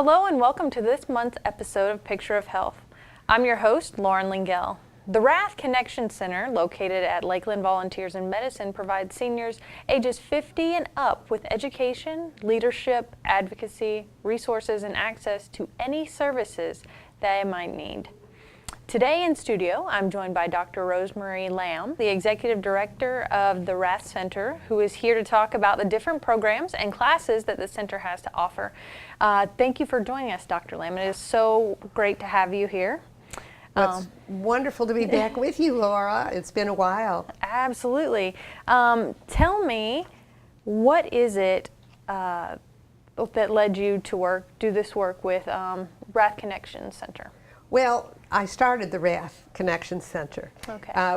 Hello and welcome to this month's episode of Picture of Health. I'm your host, Lauren Lengyel. The Rath Connextions Center, located at Lakeland Volunteers in Medicine, provides seniors ages 50 and up with education, leadership, advocacy, resources, and access to any services they might need. Today in studio, I'm joined by Dr. Rosemarie Lamm, the Executive Director of the Rath Center, who is here to talk about the different programs and classes that the center has to offer. Thank you for joining us, Dr. Lamm. It is so great to have you here. It's wonderful to be back with you, Laura. It's been a while. Absolutely. Tell me, what is it that led you to do this work with Rath Connextions Center? Well, I started the Rath Connextions Center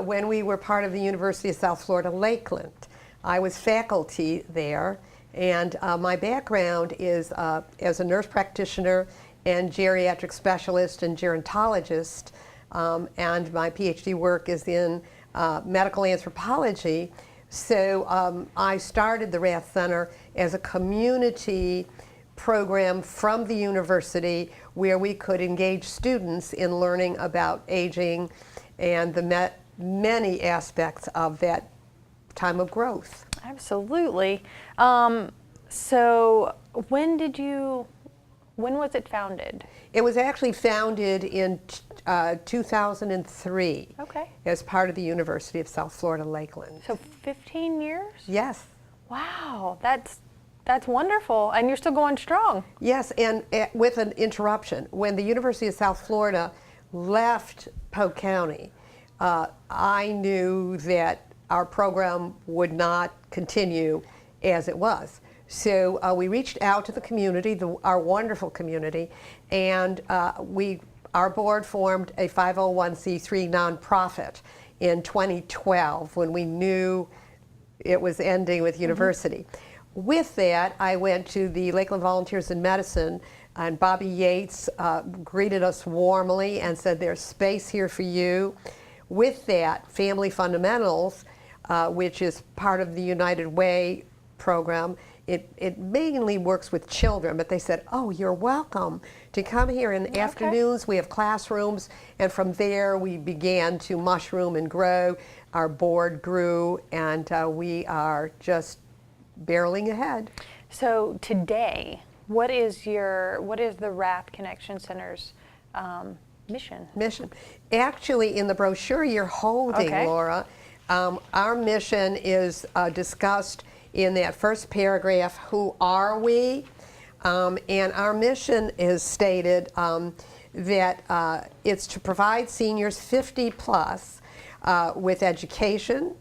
when we were part of the University of South Florida, Lakeland. I was faculty there, and my background is as a nurse practitioner and geriatric specialist and gerontologist, and my PhD work is in medical anthropology. So I started the Rath Center as a community program from the university where we could engage students in learning about aging and the many aspects of that time of growth. Absolutely. So when was it founded? It was actually founded in 2003 as part of the University of South Florida, Lakeland. So 15 years? Yes. Wow, that's wonderful, and you're still going strong. Yes, and with an interruption. When the University of South Florida left Polk County, I knew that our program would not continue as it was. So we reached out to the community, our wonderful community, and our board formed a 501c3 nonprofit in 2012 when we knew it was ending with university. With that, I went to the Lakeland Volunteers in Medicine, and Bobby Yates greeted us warmly and said, "There's space here for you." With that, Family Fundamentals, which is part of the United Way program, it mainly works with children, but they said, "Oh, you're welcome to come here in the afternoons. We have classrooms," and from there we began to mushroom and grow. Our board grew, and we are just barreling ahead. So today, what is the Rath Connextions Center's mission? Actually, in the brochure you're holding, Laura, our mission is discussed in that first paragraph, who are we? And our mission is stated that it's to provide seniors 50 plus with education,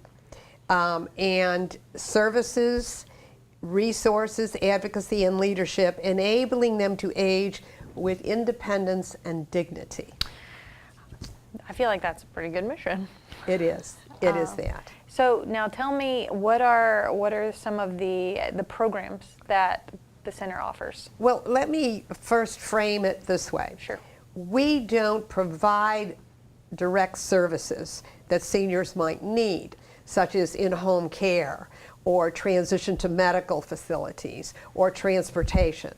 and services, resources, advocacy, and leadership, enabling them to age with independence and dignity. I feel like that's a pretty good mission. It is. It is that. So now tell me, what are some of the programs that the center offers? Well, let me first frame it this way. Sure. We don't provide direct services that seniors might need, such as in-home care or transition to medical facilities or transportation.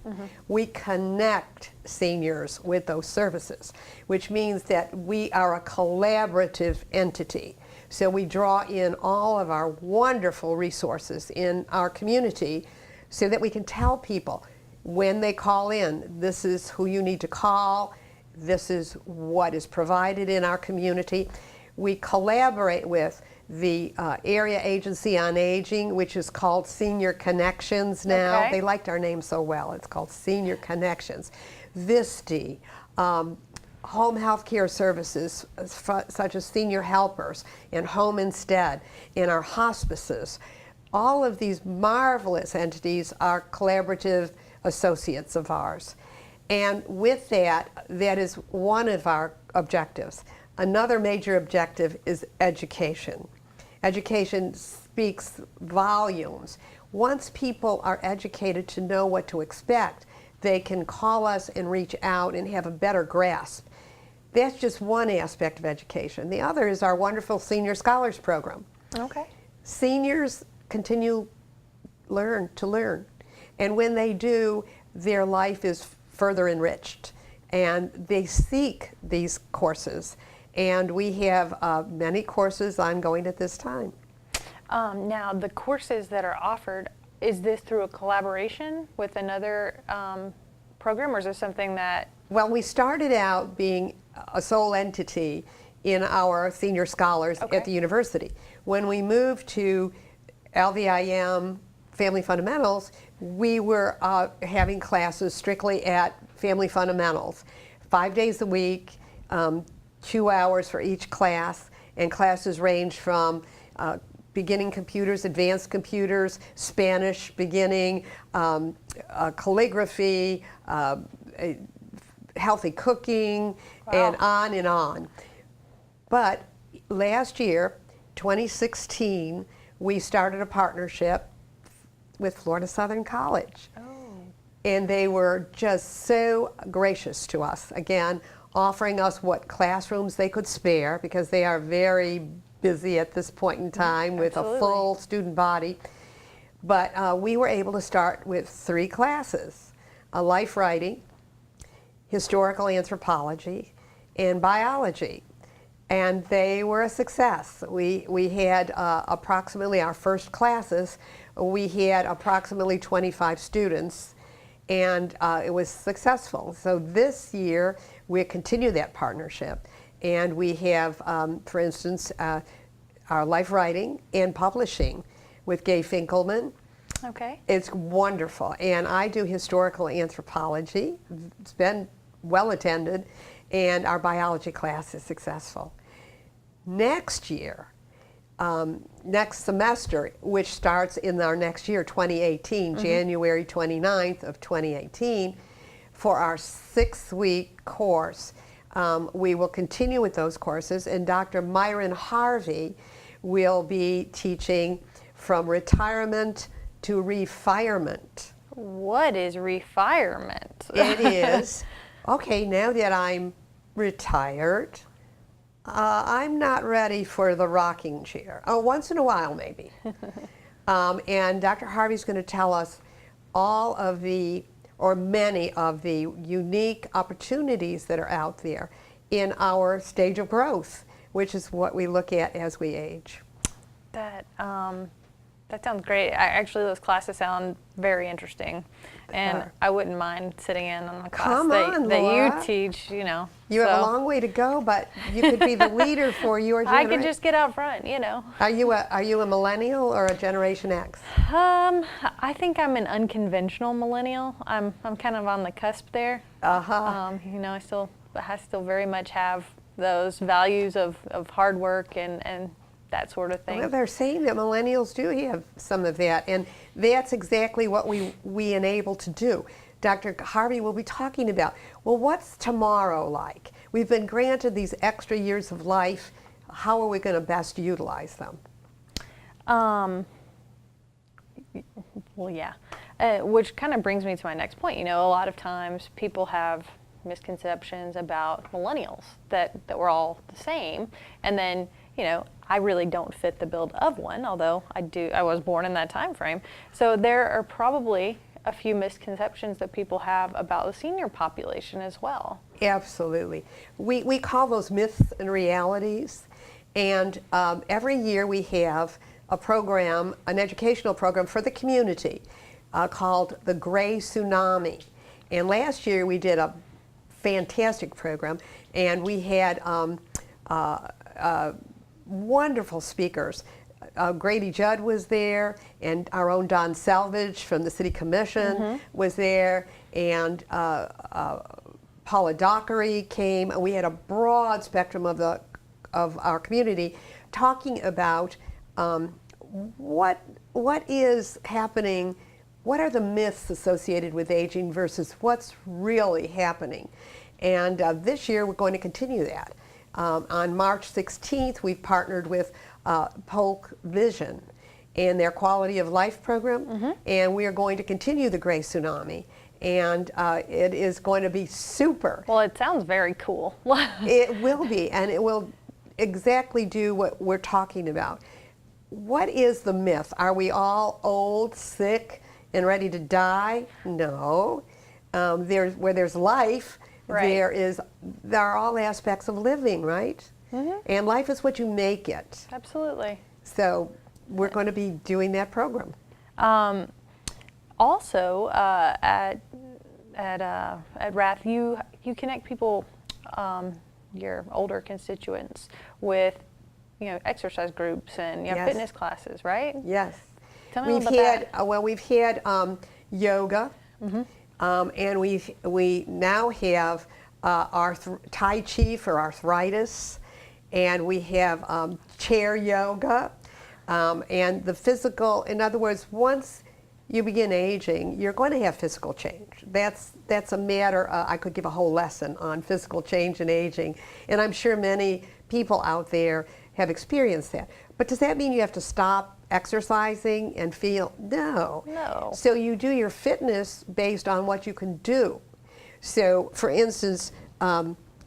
We connect seniors with those services, which means that we are a collaborative entity. So we draw in all of our wonderful resources in our community so that we can tell people when they call in, this is who you need to call, this is what is provided in our community. We collaborate with the Area Agency on Aging, which is called Senior Connextions now. They liked our name so well. It's called Senior Connextions. VISTI, home health care services such as senior helpers and Home Instead, and our hospices. All of these marvelous entities are collaborative associates of ours. And with that, that is one of our objectives. Another major objective is education. Education speaks volumes. Once people are educated to know what to expect, they can call us and reach out and have a better grasp. That's just one aspect of education. The other is our wonderful Senior Scholars Program. Seniors continue to learn. And when they do, their life is further enriched. And they seek these courses. And we have many courses ongoing at this time. Now, the courses that are offered, is this through a collaboration with another program, or is this something that... Well, we started out being a sole entity in our senior scholars Okay. at the university. When we moved to LVIM Family Fundamentals, we were having classes strictly at Family Fundamentals, 5 days a week, 2 hours for each class, and classes range from beginning computers, advanced computers, Spanish beginning, calligraphy, healthy cooking, and on and on. But last year, 2016, we started a partnership with Florida Southern College. Oh. And they were just so gracious to us, again, offering us what classrooms they could spare, because they are very busy at this point in time with Absolutely. a full student body. But we were able to start with 3 classes, life writing, historical anthropology, and biology. And they were a success. We had approximately, our first classes, we had approximately 25 students, and it was successful. So this year, we continue that partnership. And we have, for instance, our life writing and publishing with Gay Finkelman. Okay. It's wonderful. And I do historical anthropology. It's been well attended. And our biology class is successful. Next year, next semester, which starts in our next year, 2018, January 29th of 2018, for our 6-week course, we will continue with those courses, and Dr. Myron Harvey will be teaching from retirement to refirement. What is refirement? It is, okay, now that I'm retired, I'm not ready for the rocking chair. Oh, once in a while, maybe. And Dr. Harvey's going to tell us all of the, or many of the unique opportunities that are out there in our stage of growth, which is what we look at as we age. That sounds great. Actually, those classes sound very interesting, and I wouldn't mind sitting in on a class that you teach. You know, you have a long way to go, but you could be the leader for your generation. I could just get out front. You know. Are you a millennial or a Generation X? I think I'm an unconventional millennial. I'm kind of on the cusp there. You know, I still very much have those values of hard work and that sort of thing. Well, they're saying that millennials do have some of that, and that's exactly what we enable to do. Dr. Harvey will be talking about, well, what's tomorrow like? We've been granted these extra years of life. How are we going to best utilize them? Well, yeah. Which kind of brings me to my next point. You know, a lot of times people have misconceptions about millennials, that we're all the same, and then, you know, I really don't fit the build of one, although I was born in that time frame. So there are probably a few misconceptions that people have about the senior population as well. Absolutely. We call those myths and realities, and every year we have a program, an educational program for the community called the Gray Tsunami. And last year we did a fantastic program, and we had wonderful speakers. Grady Judd was there, and our own Don Salvage from the City Commission was there, and Paula Dockery came, and we had a broad spectrum of our community talking about what is happening, what are the myths associated with aging versus what's really happening. And this year we're going to continue that. On March 16th, we've partnered with Polk Vision and their Quality of Life program, and we are going to continue the Gray Tsunami. And it is going to be super. Well, it sounds very cool. It will be, and it will exactly do what we're talking about. What is the myth? Are we all old, sick, and ready to die? No. Where there's life, Right. there are all aspects of living, right? And life is what you make it. Absolutely. So we're going to be doing that program. Also, at Rath, you connect people, your older constituents, with exercise groups and Yes. fitness classes, right? Yes. Tell me a little about that. We've had yoga, and we now have Tai Chi for arthritis, and we have chair yoga, and the physical. In other words, once you begin aging, you're going to have physical change. That's a matter. I could give a whole lesson on physical change and aging, and I'm sure many people out there have experienced that. But does that mean you have to stop exercising and feel? No. No. So you do your fitness based on what you can do. So, for instance,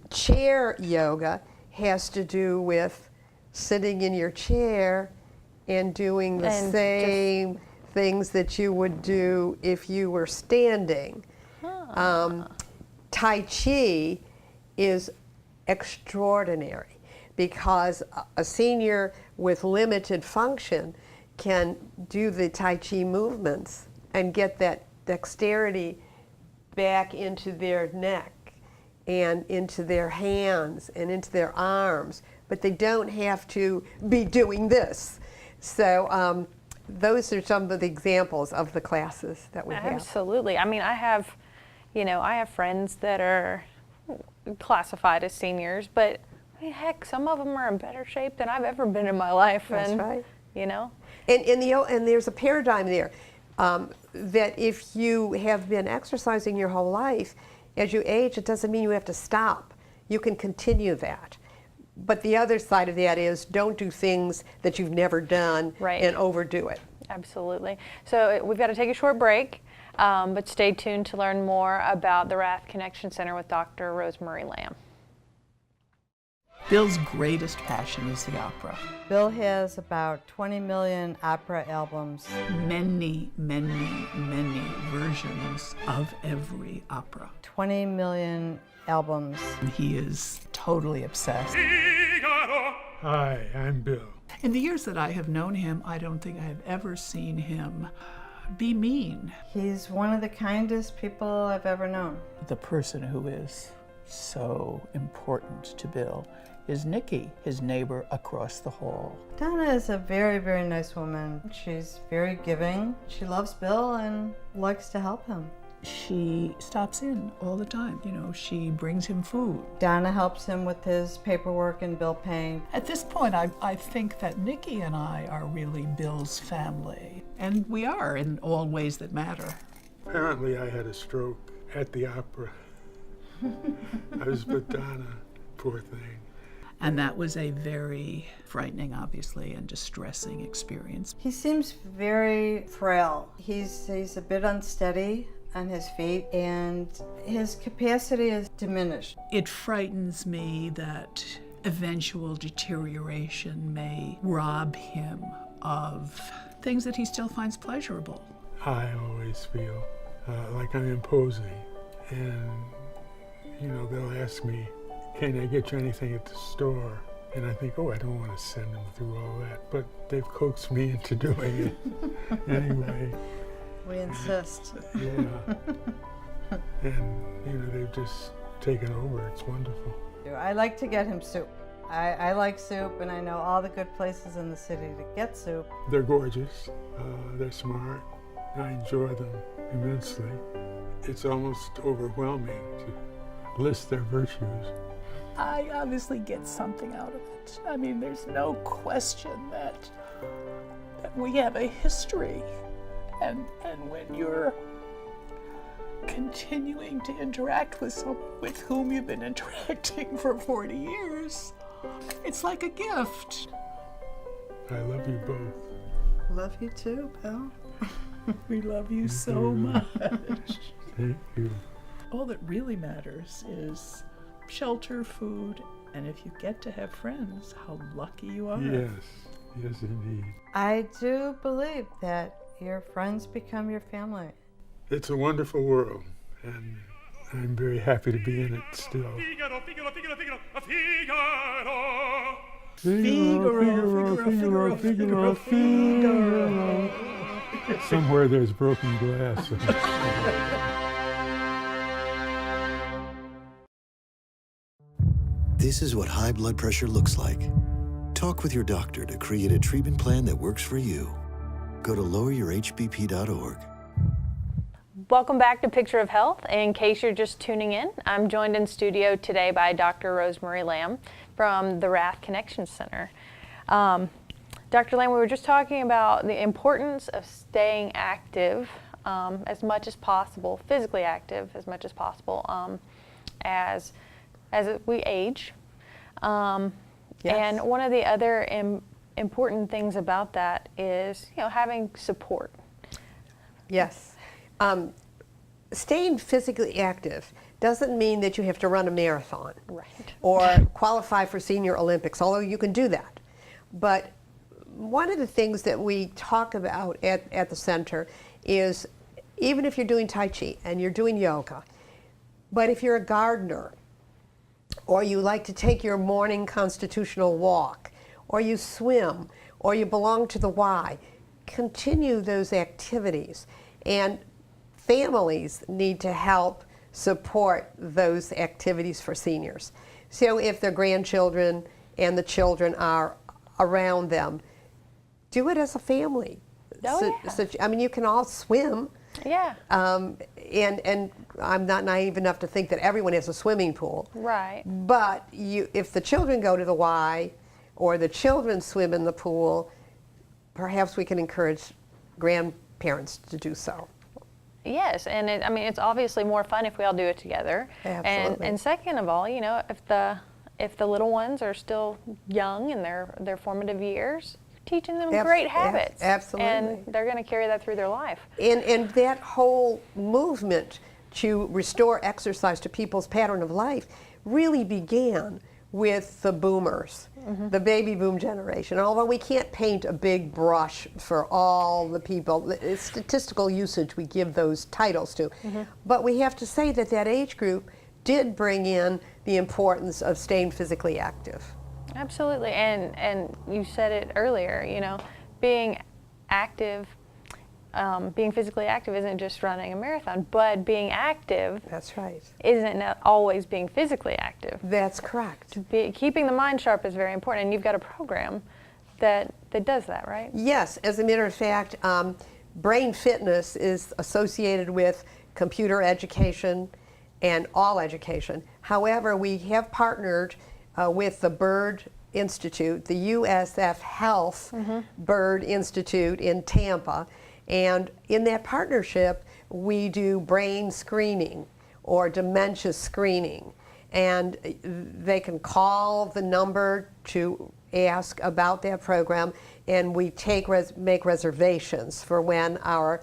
chair yoga has to do with sitting in your chair and doing the And same things that you would do if you were standing. Tai Chi is extraordinary because a senior with limited function can do the Tai Chi movements and get that dexterity back into their neck and into their hands and into their arms, but they don't have to be doing this. So those are some of the examples of the classes that we have. Absolutely. I mean, I have friends that are classified as seniors, but I mean, heck, some of them are in better shape than I've ever been in my life. That's and, right. And there's a paradigm there that if you have been exercising your whole life, as you age, it doesn't mean you have to stop. You can continue that. But the other side of that is don't do things that you've never done and overdo it. Absolutely. So we've got to take a short break, but stay tuned to learn more about the Rath Connection Center with Dr. Rosemarie Lamm. Bill's greatest passion is the opera. Bill has about 20 million opera albums. Many, many, many versions of every opera. 20 million albums. He is totally obsessed. Hi, I'm Bill. In the years that I have known him, I don't think I have ever seen him be mean. He's one of the kindest people I've ever known. The person who is so important to Bill is Nikki, his neighbor across the hall. Donna is a very, very nice woman. She's very giving. She loves Bill and likes to help him. She stops in all the time. She brings him food. Donna helps him with his paperwork and bill paying. At this point, I think that Nikki and I are really Bill's family. And we are in all ways that matter. Apparently I had a stroke at the opera. I was with Donna, poor thing. And that was a very frightening, obviously, and distressing experience. He seems very frail. He's a bit unsteady on his feet, and his capacity is diminished. It frightens me that eventual deterioration may rob him of things that he still finds pleasurable. I always feel like I'm imposing, and they'll ask me, can I get you anything at the store? And I think, I don't want to send them through all that, but they've coaxed me into doing it anyway. We insist. Yeah. And, they've just taken over. It's wonderful. I like to get him soup. I like soup, and I know all the good places in the city to get soup. They're gorgeous. They're smart. I enjoy them immensely. It's almost overwhelming to list their virtues. I obviously get something out of it. I mean, there's no question that we have a history. And when you're continuing to interact with someone with whom you've been interacting for 40 years, it's like a gift. I love you both. Love you too, Bill. We love you so much. Thank you. All that really matters is shelter, food, and if you get to have friends, how lucky you are. Yes, indeed. I do believe that your friends become your family. It's a wonderful world, and I'm very happy to be in it still. Figaro, Figaro, Figaro, Figaro, Figaro, Figaro, Figaro. Somewhere there's broken glass. This is what high blood pressure looks like. Talk with your doctor to create a treatment plan that works for you. Go to loweryourhbp.org. Welcome back to Picture of Health. In case you're just tuning in, I'm joined in studio today by Dr. Rosemarie Lamm from the Rath Connextions Center. Dr. Lamm, we were just talking about the importance of staying active as much as possible, physically active as much as possible as we age. Yes. And one of the other important things about that is, having support. Yes. Staying physically active doesn't mean that you have to run a marathon. Right. Or qualify for Senior Olympics, although you can do that. But one of the things that we talk about at the center is, even if you're doing Tai Chi and you're doing yoga, but if you're a gardener, or you like to take your morning constitutional walk, or you swim, or you belong to the Y, continue those activities. And families need to help support those activities for seniors. So if their grandchildren and the children are around them, do it as a family. Oh, I mean, you can all swim. Yeah. And I'm not naive enough to think that everyone has a swimming pool. Right. But if the children go to the Y or the children swim in the pool, perhaps we can encourage grandparents to do so. Yes, and it's obviously more fun if we all do it together. Absolutely. And second of all, if the little ones are still young in their formative years, teaching them great habits. Absolutely. And they're going to carry that through their life. And that whole movement to restore exercise to people's pattern of life really began with the boomers, the baby boom generation. Although we can't paint a big brush for all the people, it's statistical usage we give those titles to. But we have to say that that age group did bring in the importance of staying physically active. Absolutely, and you said it earlier, being active, being physically active isn't just running a marathon, but being active That's right. isn't always being physically active. That's correct. Keeping the mind sharp is very important, and you've got a program that does that, right? Yes, as a matter of fact, brain fitness is associated with computer education and all education. However, we have partnered with the Bird Institute, the USF Health Bird Institute in Tampa, and in that partnership we do brain screening or dementia screening, and they can call the number to ask about that program, and we make reservations for when our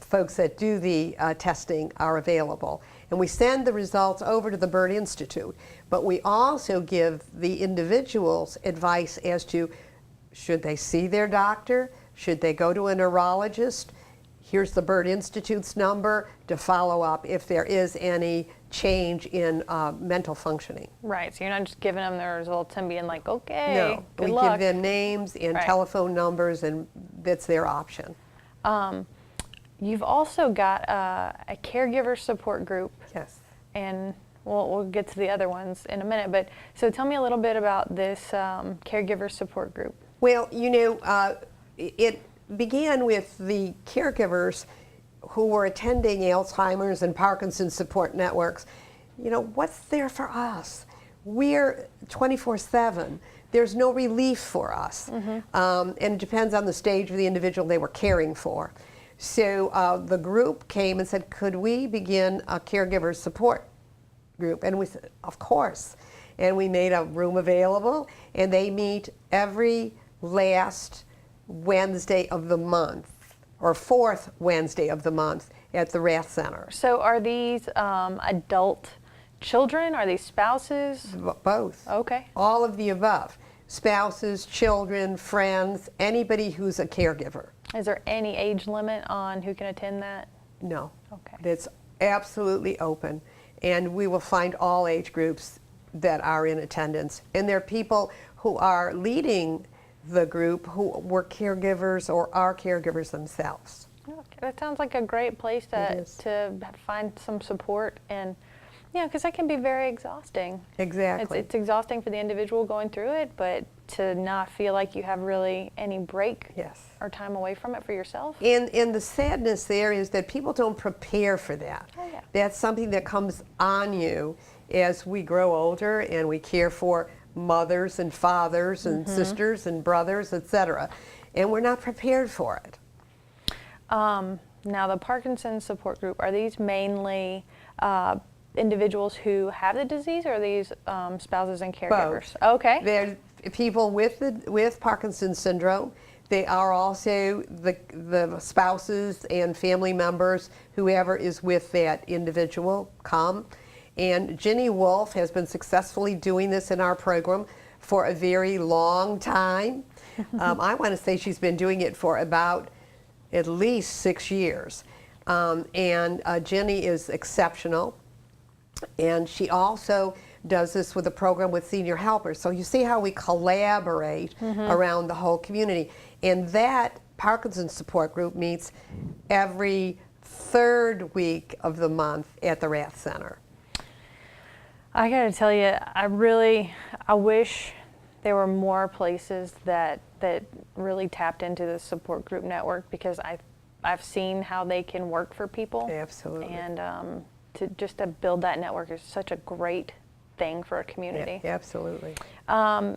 folks that do the testing are available. And we send the results over to the Bird Institute. But we also give the individuals advice as to, should they see their doctor? Should they go to a neurologist? Here's the Bird Institute's number to follow up if there is any change in mental functioning. Right, so you're not just giving them the results and being like, okay, No, good we luck. give them names and Right. telephone numbers, and that's their option. You've also got a caregiver support group. Yes. And we'll get to the other ones in a minute. But so tell me a little bit about this caregiver support group. Well, it began with the caregivers who were attending Alzheimer's and Parkinson's support networks. What's there for us? We're 24/7. There's no relief for us. And it depends on the stage of the individual they were caring for. So the group came and said, could we begin a caregiver support group? And we said, of course. And we made a room available, and they meet every last Wednesday of the month, or fourth Wednesday of the month at the Rath Center. So are these adult children? Are these spouses? Both. Okay. All of the above. Spouses, children, friends, anybody who's a caregiver. Is there any age limit on who can attend that? No. Okay. That's absolutely open, and we will find all age groups that are in attendance. And there are people who are leading the group who were caregivers or are caregivers themselves. Okay, that sounds like a great place It is. to find some support, and because that can be very exhausting. Exactly. It's exhausting for the individual going through it, but to not feel like you have really any break Yes. or time away from it for yourself. And the sadness there is that people don't prepare for that. Oh, yeah. That's something that comes on you as we grow older and we care for mothers and fathers and sisters and brothers, etc. And we're not prepared for it. Now, the Parkinson's support group, are these mainly individuals who have the disease, or are these spouses and caregivers? Both. Okay. They're people with Parkinson's syndrome. They are also the spouses and family members, whoever is with that individual, come. And Ginny Wolf has been successfully doing this in our program for a very long time. I want to say she's been doing it for about at least 6 years. Ginny is exceptional. And she also does this with a program with senior helpers. So you see how we collaborate around the whole community. And that Parkinson's support group meets every third week of the month at the Rath Center. I gotta tell you, I wish there were more places that really tapped into the support group network, because I've seen how they can work for people. Absolutely. And to build that network is such a great thing for a community. Yeah, absolutely. Now,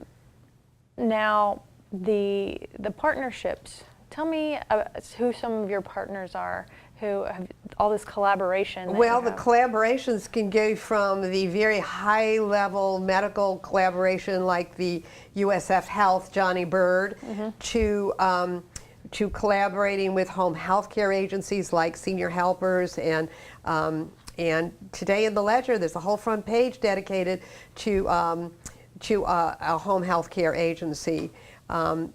the partnerships. Tell me who some of your partners are, who have all this collaboration. that Well, you the have. collaborations can go from the very high-level medical collaboration like the USF Health, Johnny Bird, to collaborating with home health care agencies like Senior Helpers, and today in the Ledger there's a whole front page dedicated to a home health care agency. The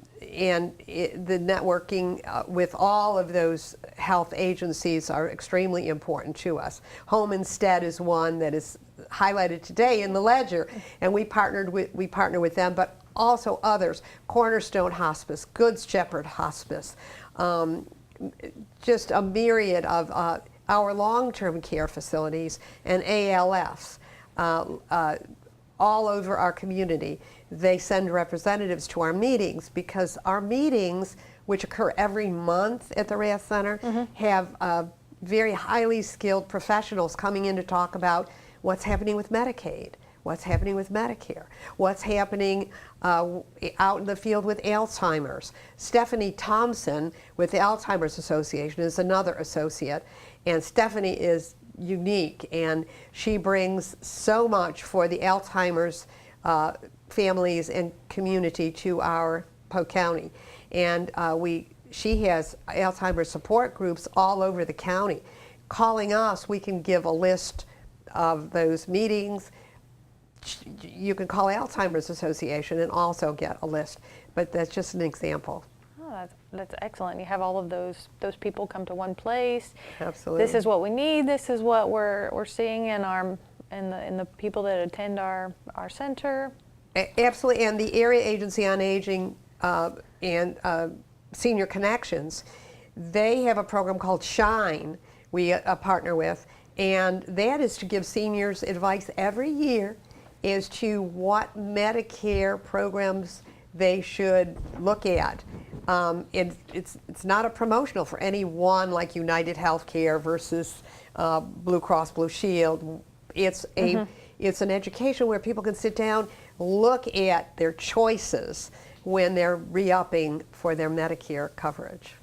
networking with all of those health agencies are extremely important to us. Home Instead is one that is highlighted today in the Ledger, and we partner with them, but also others. Cornerstone Hospice, Good Shepherd Hospice, just a myriad of our long-term care facilities and ALFs all over our community. They send representatives to our meetings, because our meetings, which occur every month at the Rath Center, have very highly skilled professionals coming in to talk about what's happening with Medicaid, what's happening with Medicare, what's happening out in the field with Alzheimer's. Stephanie Thompson with the Alzheimer's Association is another associate, and Stephanie is unique, and she brings so much for the Alzheimer's families and community to our Polk County. And she has Alzheimer's support groups all over the county. Calling us, we can give a list of those meetings. You can call Alzheimer's Association and also get a list, but that's just an example. Oh, that's excellent. You have all of those people come to one place. Absolutely. This is what we need. This is what we're seeing in the people that attend our center. Absolutely, and the Area Agency on Aging and Senior Connections, they have a program called SHINE we partner with, and that is to give seniors advice every year as to what Medicare programs they should look at. It's not a promotional for any one, like United Healthcare versus Blue Cross Blue Shield. It's an education where people can sit down, look at their choices when they're re-upping for their Medicare coverage.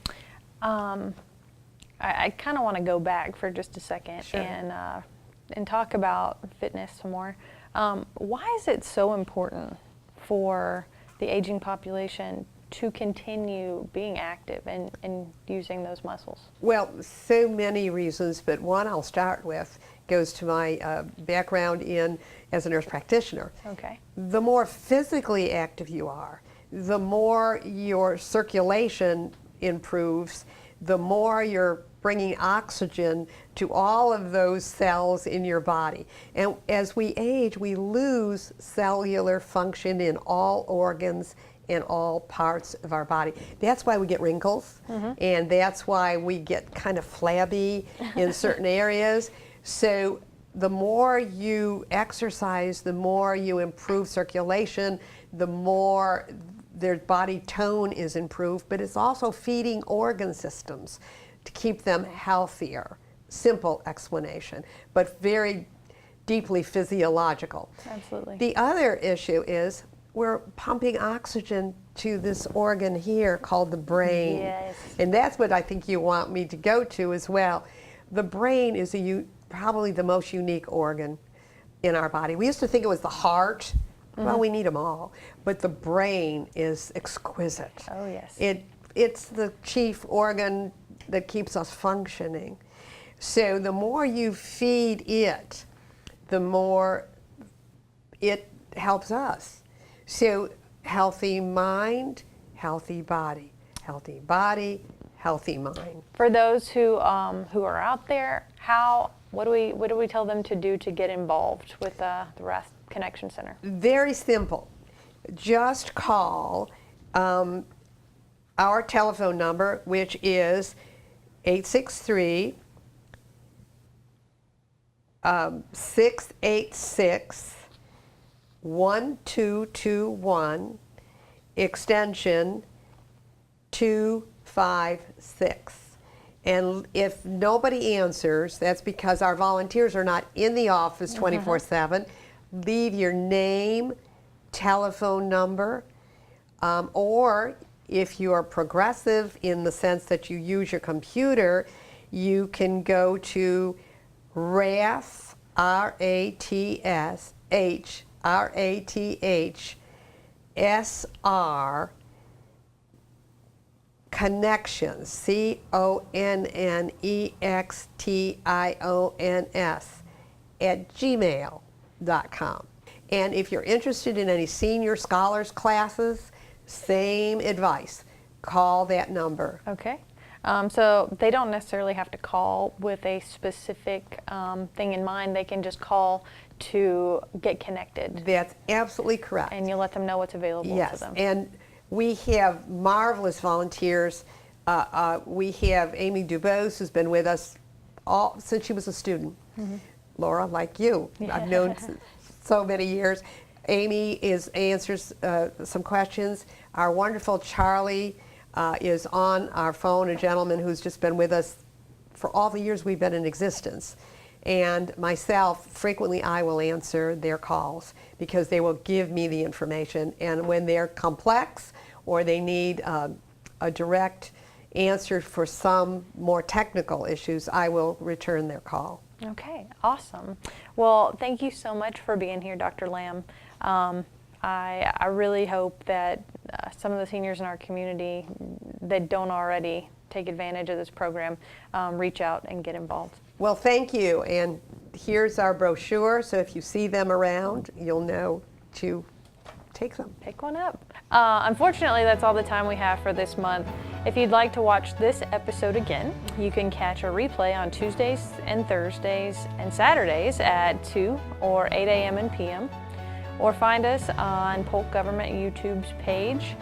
I kind of want to go back for just a second. Sure. and talk about fitness some more. Why is it so important for the aging population to continue being active and using those muscles? Well, so many reasons, but one I'll start with goes to my background as a nurse practitioner. Okay. The more physically active you are, the more your circulation improves, the more you're bringing oxygen to all of those cells in your body. And as we age, we lose cellular function in all organs in all parts of our body. That's why we get wrinkles, and that's why we get kind of flabby in certain areas. So the more you exercise, the more you improve circulation, the more their body tone is improved, but it's also feeding organ systems to keep them healthier. Simple explanation, but very deeply physiological. Absolutely. The other issue is we're pumping oxygen to this organ here called the brain. Yes. And that's what I think you want me to go to as well. The brain is probably the most unique organ in our body. We used to think it was the heart. Well, we need them all. But the brain is exquisite. Oh, yes. It's the chief organ that keeps us functioning. So the more you feed it, the more it helps us. So healthy mind, healthy body. Healthy body, healthy mind. For those who are out there, what do we tell them to do to get involved with the Rath Connection Center? Very simple. Just call our telephone number, which is 863 686 1221, extension 256. And if nobody answers, that's because our volunteers are not in the office 24/7. Leave your name, telephone number, or if you are progressive in the sense that you use your computer, you can go to Rath, RATHSR Connections, CONNEXTIONS @gmail.com. And if you're interested in any senior scholars classes, same advice. Call that number. Okay. So they don't necessarily have to call with a specific thing in mind. They can just call to get connected. That's absolutely correct. And you'll let them know what's available to Yes, them. and we have marvelous volunteers. We have Amy Dubose, who's been with us since she was a student. Laura, like you, I've known so many years. Amy answers some questions. Our wonderful Charlie is on our phone, a gentleman who's just been with us for all the years we've been in existence. And myself, frequently I will answer their calls because they will give me the information. And when they're complex or they need a direct answer for some more technical issues, I will return their call. Okay, awesome. Well, thank you so much for being here, Dr. Lamm. I really hope that some of the seniors in our community that don't already take advantage of this program reach out and get involved. Well, thank you. And here's our brochure, so if you see them around, you'll know to take them. Pick one up. Unfortunately, that's all the time we have for this month. If you'd like to watch this episode again, you can catch a replay on Tuesdays and Thursdays and Saturdays at 2 or 8 a.m. and p.m. or find us on Polk Government YouTube's page.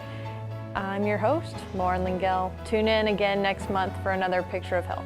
I'm your host, Lauren Lengyel. Tune in again next month for another Picture of Health.